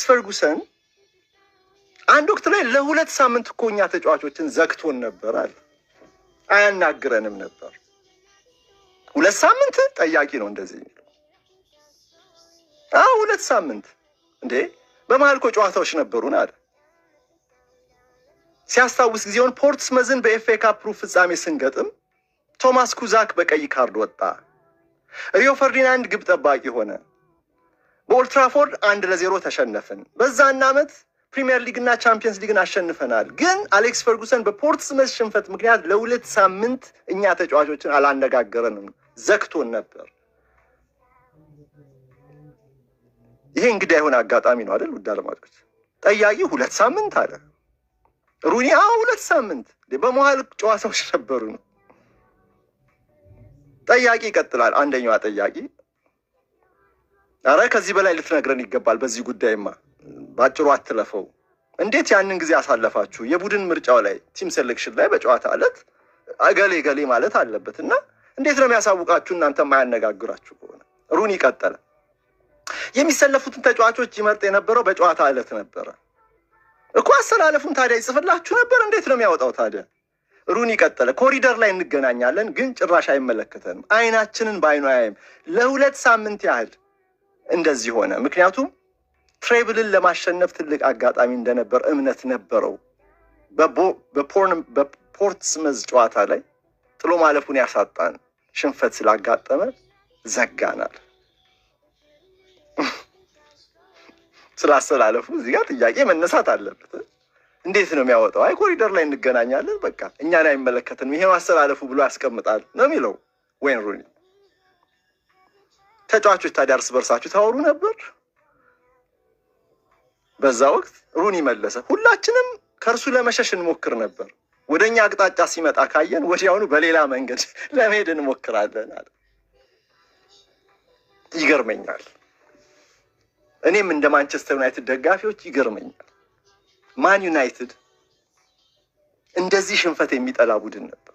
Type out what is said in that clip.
ፈርጉሰን አንድ ወቅት ላይ ለሁለት ሳምንት እኮ እኛ ተጫዋቾችን ዘግቶን ነበር አለ። አያናግረንም ነበር። ሁለት ሳምንት ጠያቂ ነው እንደዚህ የሚለው። ሁለት ሳምንት እንዴ! በመሃል እኮ ጨዋታዎች ነበሩን አለ። ሲያስታውስ ጊዜውን ፖርትስመዝን በኤፍኤ ካፕ ሩብ ፍጻሜ ስንገጥም ቶማስ ኩዛክ በቀይ ካርድ ወጣ። ሪዮ ፈርዲናንድ ግብ ጠባቂ ሆነ። በኦልትራፎርድ 1-0 ተሸነፍን። በዛን ዓመት ፕሪሚየር ሊግ እና ቻምፒየንስ ሊግን አሸንፈናል። ግን አሌክስ ፈርጉሰን በፖርትስመዝ ሽንፈት ምክንያት ለሁለት ሳምንት እኛ ተጫዋቾችን አላነጋገረንም፣ ዘግቶን ነበር። ይሄ እንግዲህ የሆነ አጋጣሚ ነው አይደል? ውድ አድማጮች፣ ጠያቂ ሁለት ሳምንት አለ። ሩኒ ሁለት ሳምንት በመሃል ጨዋታዎች ነበሩ ነው። ጠያቂ ይቀጥላል። አንደኛዋ ጠያቂ አረ ከዚህ በላይ ልትነግረን ይገባል፣ በዚህ ጉዳይማ ባጭሩ አትለፈው። እንዴት ያንን ጊዜ አሳለፋችሁ? የቡድን ምርጫው ላይ ቲም ሴሌክሽን ላይ በጨዋታ ዕለት ገሌ ማለት አለበት እና እንዴት ነው የሚያሳውቃችሁ እናንተ የማያነጋግራችሁ ከሆነ? ሩኒ ቀጠለ። የሚሰለፉትን ተጫዋቾች ይመርጥ የነበረው በጨዋታ ዕለት ነበረ እኮ። አሰላለፉን ታዲያ ይጽፍላችሁ ነበር? እንዴት ነው የሚያወጣው ታዲያ? ሩኒ ቀጠለ። ኮሪደር ላይ እንገናኛለን፣ ግን ጭራሽ አይመለከተንም፣ አይናችንን በአይኑ አያይም። ለሁለት ሳምንት ያህል እንደዚህ ሆነ። ምክንያቱም ትሬብልን ለማሸነፍ ትልቅ አጋጣሚ እንደነበር እምነት ነበረው። በፖርትስመዝ ጨዋታ ላይ ጥሎ ማለፉን ያሳጣን ሽንፈት ስላጋጠመ ዘጋናል። ስላሰላለፉ እዚህ ጋር ጥያቄ መነሳት አለበት። እንዴት ነው የሚያወጣው? አይ ኮሪደር ላይ እንገናኛለን፣ በቃ እኛን አይመለከትንም፣ ይሄ ማሰላለፉ ብሎ ያስቀምጣል ነው የሚለው ወይን ሩኒ። ተጫዋቾች ታዲያ እርስ በርሳችሁ ታወሩ ነበር? በዛ ወቅት ሩኒ መለሰ። ሁላችንም ከእርሱ ለመሸሽ እንሞክር ነበር። ወደኛ አቅጣጫ ሲመጣ ካየን ወዲያውኑ በሌላ መንገድ ለመሄድ እንሞክራለን አለ። ይገርመኛል። እኔም እንደ ማንቸስተር ዩናይትድ ደጋፊዎች ይገርመኛል። ማን ዩናይትድ እንደዚህ ሽንፈት የሚጠላ ቡድን ነበር።